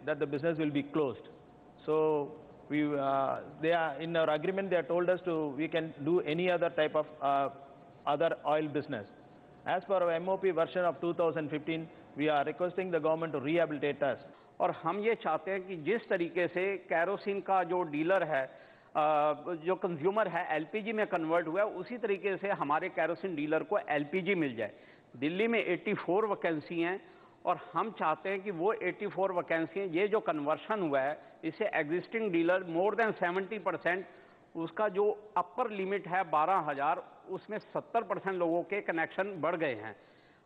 that the business will be closed. So they are in our agreement. They have told us we can do any other type of other oil business. As per our MOP version of 2015, we are requesting the government to rehabilitate us. और हम ये चाहते हैं कि जिस तरीके से kerosene का जो डीलर है, जो कंज्यूमर है, एलपीजी में कन्वर्ट हुआ है, उसी तरीके से हमारे कैरोसिन डीलर को एलपीजी मिल जाए। दिल्ली में 84 वैकेंसी हैं और हम चाहते हैं कि वो 84 वैकेंसी, ये जो कन्वर्शन हुआ है, इससे एग्जिस्टिंग डीलर मोर देन 70%, उसका जो अपर लिमिट है 12,000, उसमें 70% लोगों के कनेक्शन बढ़ गए हैं।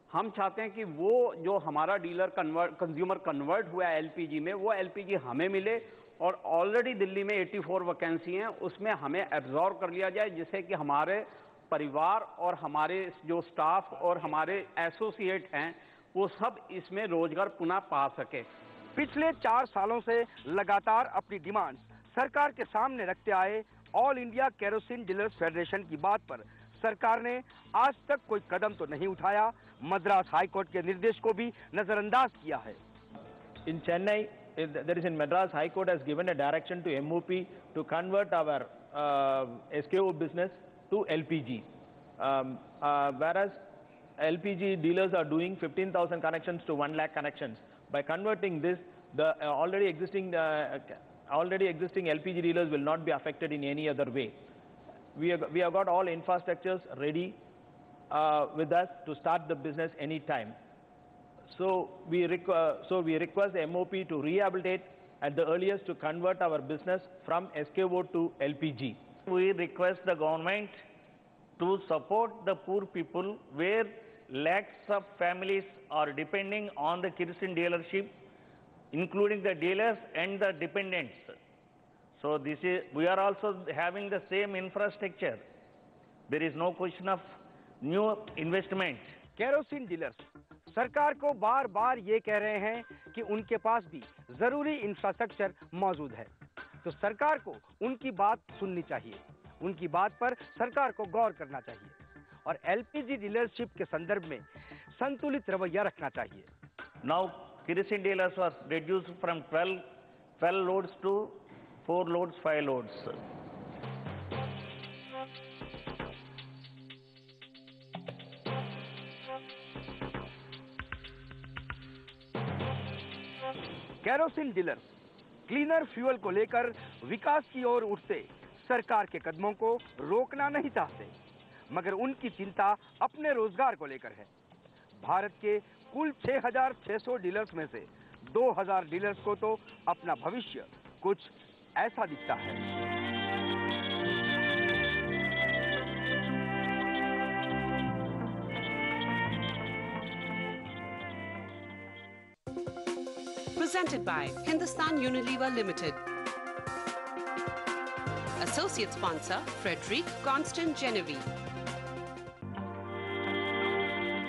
हम चाहते हैं कि वो जो हमारा डीलर कंज्यूमर कन्वर्ट हुआ है एलपीजी में, वो एलपीजी हमें मिले और ऑलरेडी दिल्ली में 84 वैकेंसी हैं, उसमें हमें एब्जॉर्व कर लिया जाए, जिससे कि हमारे परिवार और हमारे जो स्टाफ और हमारे एसोसिएट हैं वो सब इसमें रोजगार पुनः पा सके। पिछले 4 सालों से लगातार अपनी डिमांड सरकार के सामने रखते आए all India kerosene dealers federation की बात पर सरकार ने आज तक कोई कदम तो नहीं उठाया, मद्रास हाईकोर्ट के निर्देश को भी नजरअंदाज किया है। In Chennai, there is in Madras High Court has given a direction to MOP to convert our SKO business to LPG. Whereas LPG dealers are doing 15,000 connections to 1 lakh connections. By converting this, the already existing LPG dealers will not be affected in any other way. We have got all infrastructures ready with us to start the business any time. So we request the MOP to rehabilitate at the earliest to convert our business from SKO to LPG. We request the government to support the poor people where lakhs of families are depending on the kerosene dealership, including the dealers and the dependents. So we are also having the same infrastructure. There is no question of new investment. Kerosene dealers सरकार को बार बार ये कह रहे हैं कि उनके पास भी जरूरी इंफ्रास्ट्रक्चर मौजूद है, तो सरकार को उनकी बात सुननी चाहिए, उनकी बात पर सरकार को गौर करना चाहिए और एलपीजी डीलरशिप के संदर्भ में संतुलित रवैया रखना चाहिए। Now kerosene dealers was reduced from 12 loads to 4 loads, 5 loads. Kerosene dealers cleaner fuel को लेकर विकास की ओर उठते सरकार के कदमों को रोकना नहीं चाहते, मगर उनकी चिंता अपने रोजगार को लेकर है। भारत के कुल 6,600 डीलर्स में से 2,000 डीलर्स को तो अपना भविष्य कुछ ऐसा दिखता है। Presented by Hindustan Unilever Limited. Associate sponsor Frederic Constant Genevieve.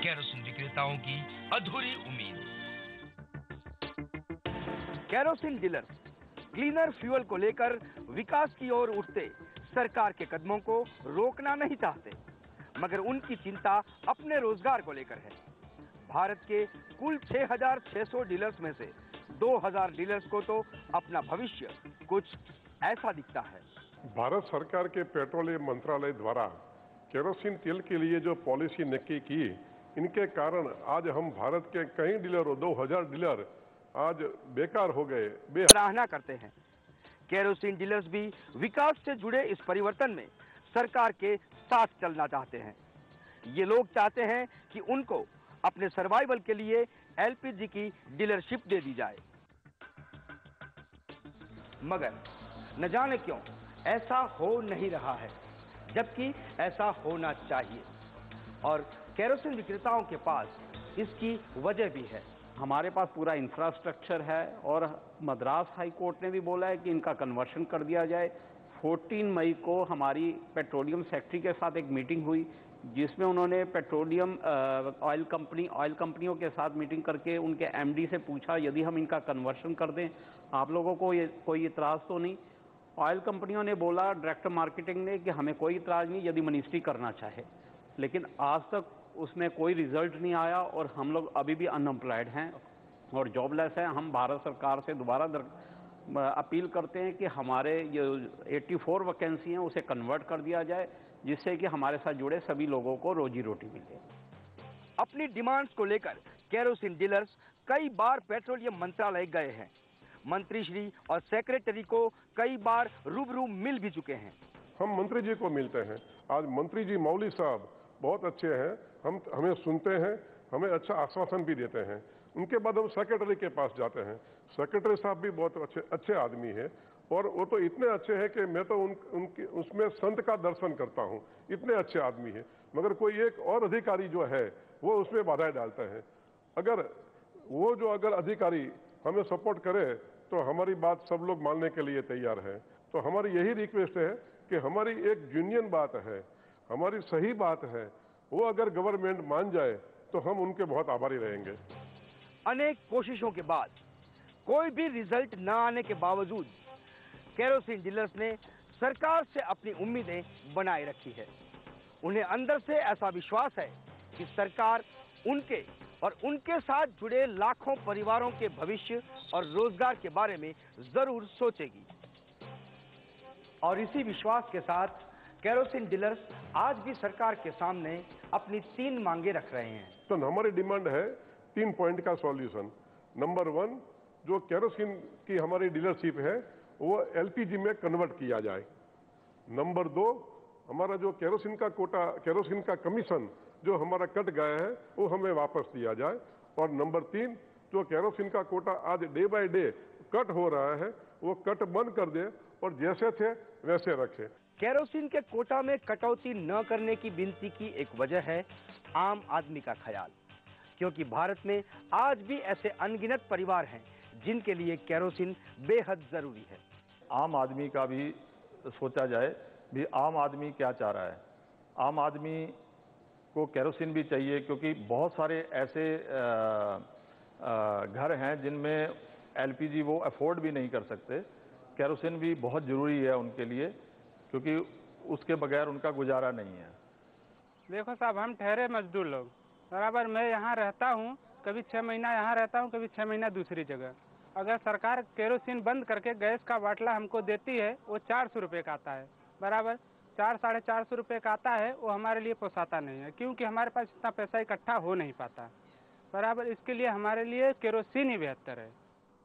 Kerosene विक्रेताओं की अधूरी उम्मीद। केरोसिन डीलर्स क्लीनर फ्यूल को लेकर विकास की ओर उठते सरकार के कदमों को रोकना नहीं चाहते, मगर उनकी चिंता अपने रोजगार को लेकर है। भारत के कुल 6,600 डीलर्स में से 2,000 डीलर्स को तो अपना भविष्य कुछ ऐसा दिखता है। भारत सरकार के पेट्रोलियम मंत्रालय द्वारा केरोसिन तेल के लिए जो पॉलिसी नक्की की, इनके कारण आज हम भारत के कई डीलर, 2,000 डीलर आज बेकार हो गए। सराहना करते हैं। केरोसिन डीलर्स भी विकास से जुड़े इस परिवर्तन में सरकार के साथ चलना चाहते हैं। ये लोग चाहते हैं कि उनको अपने सर्वाइवल के लिए एलपीजी की डीलरशिप दे दी जाए, मगर न जाने क्यों ऐसा हो नहीं रहा है, जबकि ऐसा होना चाहिए और केरोसिन विक्रेताओं के पास इसकी वजह भी है। हमारे पास पूरा इंफ्रास्ट्रक्चर है और मद्रास हाई कोर्ट ने भी बोला है कि इनका कन्वर्शन कर दिया जाए। 14 मई को हमारी पेट्रोलियम सेक्रेटरी के साथ एक मीटिंग हुई, जिसमें उन्होंने पेट्रोलियम ऑयल कंपनियों के साथ मीटिंग करके उनके एमडी से पूछा, यदि हम इनका कन्वर्शन कर दें आप लोगों को कोई इतराज़ तो नहीं। ऑयल कंपनियों ने बोला, डायरेक्टर मार्केटिंग ने, कि हमें कोई इतराज़ नहीं यदि मिनिस्ट्री करना चाहे, लेकिन आज तक उसमें कोई रिजल्ट नहीं आया और हम लोग अभी भी अनएम्प्लॉयड हैं। और जॉबलेस हैं। हम भारत सरकार से दोबारा अपील करते हैं कि हमारे ये 84 वैकेंसी हैं उसे कन्वर्ट कर दिया जाए, जिससे कि हमारे साथ जुड़े सभी लोगों को रोजी रोटी मिले। अपनी डिमांड्स को लेकर केरोसिन डीलर्स कई बार पेट्रोलियम मंत्रालय गए हैं। मंत्री श्री और सेक्रेटरी को कई बार रूबरू मिल भी चुके हैं। हम मंत्री जी को मिलते हैं। आज मंत्री जी मौली साहब बहुत अच्छे हैं, हमें सुनते हैं, हमें अच्छा आश्वासन भी देते हैं। उनके बाद हम सेक्रेटरी के पास जाते हैं। सेक्रेटरी साहब भी बहुत अच्छे आदमी हैं और वो तो इतने अच्छे हैं कि मैं तो उनके उसमें संत का दर्शन करता हूँ, इतने अच्छे आदमी हैं। मगर कोई एक और अधिकारी जो है वो उसमें बाधाएं डालते हैं। अगर अधिकारी हमें सपोर्ट करे तो हमारी बात सब लोग मानने के लिए तैयार है। तो हमारी यही रिक्वेस्ट है कि हमारी एक यूनियन बात है, हमारी सही बात है, वो अगर गवर्नमेंट मान जाए तो हम उनके बहुत आभारी रहेंगे। अनेक कोशिशों के बाद कोई भी रिजल्ट न आने के बावजूद केरोसिन डीलर्स ने सरकार से अपनी उम्मीदें बनाए रखी है। उन्हें अंदर से ऐसा विश्वास है कि सरकार उनके और उनके साथ जुड़े लाखों परिवारों के भविष्य और रोजगार के बारे में जरूर सोचेगी। और इसी विश्वास के साथ केरोसिन डीलर्स आज भी सरकार के सामने अपनी 3 मांगे रख रहे हैं। तो हमारी डिमांड है 3 पॉइंट का सॉल्यूशन। नंबर 1, जो केरोसिन की हमारी डीलरशिप है वो एलपीजी में कन्वर्ट किया जाए। नंबर 2, हमारा जो केरोसिन का कोटा, केरोसिन का कमीशन जो हमारा कट गया है वो हमें वापस दिया जाए। और नंबर 3, जो केरोसिन का कोटा आज डे बाय डे कट हो रहा है वो कट बंद कर दे और जैसे थे वैसे रखे। केरोसिन के कोटा में कटौती न करने की विनती की एक वजह है आम आदमी का ख्याल, क्योंकि भारत में आज भी ऐसे अनगिनत परिवार हैं जिनके लिए केरोसिन बेहद जरूरी है। आम आदमी का भी सोचा जाए, भी आम आदमी क्या चाह रहा है। आम आदमी को केरोसिन भी चाहिए, क्योंकि बहुत सारे ऐसे घर हैं जिनमें एलपीजी वो अफोर्ड भी नहीं कर सकते। केरोसिन भी बहुत ज़रूरी है उनके लिए, क्योंकि उसके बगैर उनका गुजारा नहीं है। देखो साहब, हम ठहरे मजदूर लोग बराबर, मैं यहाँ रहता हूँ, कभी 6 महीना यहाँ रहता हूँ, कभी 6 महीना दूसरी जगह। अगर सरकार केरोसिन बंद करके गैस का बाटला हमको देती है, वो 400 रुपये का आता है बराबर, 400-450 रुपये का आता है, वो हमारे लिए पोसाता नहीं है, क्योंकि हमारे पास इतना पैसा इकट्ठा हो नहीं पाता बराबर। इसके लिए हमारे लिए केरोसिन ही बेहतर है।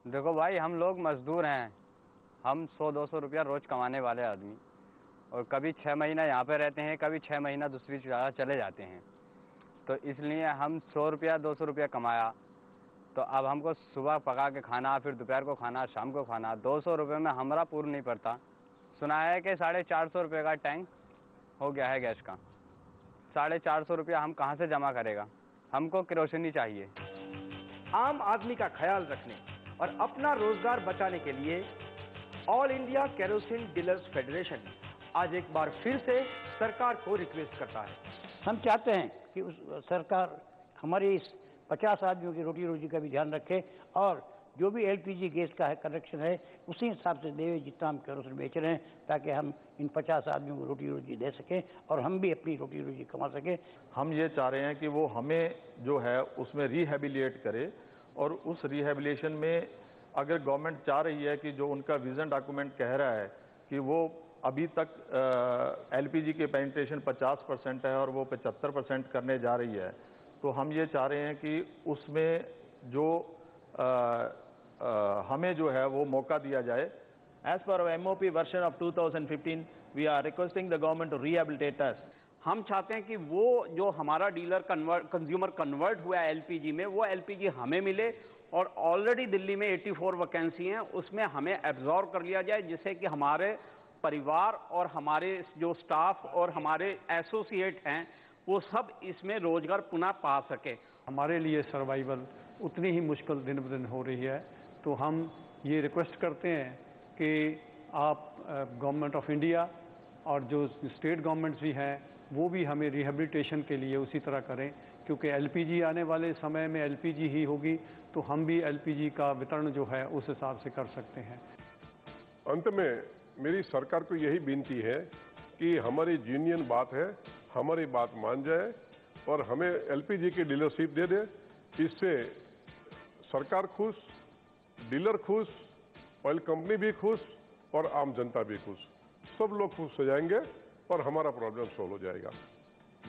देखो भाई, हम लोग मजदूर हैं, हम 100-200 रुपया रोज कमाने वाले आदमी, और कभी 6 महीना यहाँ पे रहते हैं, कभी 6 महीना दूसरी जगह चले जाते हैं। तो इसलिए हम 100 रुपया 200 रुपया कमाया, तो अब हमको सुबह पका के खाना, फिर दोपहर को खाना, शाम को खाना, 200 रुपये में हमारा पूर्ण नहीं पड़ता। सुना है कि 450 रुपये का टैंक हो गया है गैस का। 450 रुपया हम कहाँ से जमा करेगा? हमको केरोसिन ही चाहिए। आम आदमी का ख्याल रखने और अपना रोजगार बचाने के लिए all India kerosene dealers federation आज एक बार फिर से सरकार को रिक्वेस्ट करता है। हम चाहते हैं कि सरकार हमारी इस 50 आदमियों की रोटी रोजी का भी ध्यान रखे, और जो भी एलपीजी गैस का है कनेक्शन है उसी हिसाब से देवे जितना हम केरोसिन बेच रहे हैं, ताकि हम इन 50 आदमियों को रोटी रोजी दे सकें और हम भी अपनी रोटी रोजी कमा सकें। हम ये चाह रहे हैं कि वो हमें जो है उसमें रिहेबिलिएट करे, और उस रिहेबिलिएशन में अगर गवर्नमेंट चाह रही है कि जो उनका विजन डॉक्यूमेंट कह रहा है कि वो अभी तक एलपीजी के पेनिट्रेशन 50% है और वो 75% करने जा रही है, तो हम ये चाह रहे हैं कि उसमें जो हमें जो है वो मौका दिया जाए। As per our MOP version of 2015, we are requesting the government to rehabilitate us. हम चाहते हैं कि वो जो हमारा डीलर कंज्यूमर कन्वर्ट हुआ है एलपीजी में, वो एलपीजी हमें मिले, और ऑलरेडी दिल्ली में 84 वैकेंसी हैं, उसमें हमें एब्जॉर्व कर लिया जाए, जिससे कि हमारे परिवार और हमारे जो स्टाफ और हमारे एसोसिएट हैं वो सब इसमें रोजगार पुनः पा सके। हमारे लिए सर्वाइवल उतनी ही मुश्किल दिन ब दिन हो रही है, तो हम ये रिक्वेस्ट करते हैं कि आप गवर्नमेंट ऑफ इंडिया और जो स्टेट गवर्नमेंट्स भी हैं वो भी हमें रिहेबिलिटेशन के लिए उसी तरह करें, क्योंकि एलपीजी आने वाले समय में एलपीजी ही होगी, तो हम भी एलपीजी का वितरण जो है उस हिसाब से कर सकते हैं। अंत में मेरी सरकार को यही विनती है कि हमारी यूनियन बात है, हमारी बात मान जाए और हमें एलपीजी की डीलरशिप दे दे। इससे सरकार खुश, डीलर खुश, ऑयल कंपनी भी खुश और आम जनता भी खुश। सब लोग खुश हो जाएंगे और हमारा प्रॉब्लम सॉल्व हो जाएगा।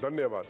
धन्यवाद।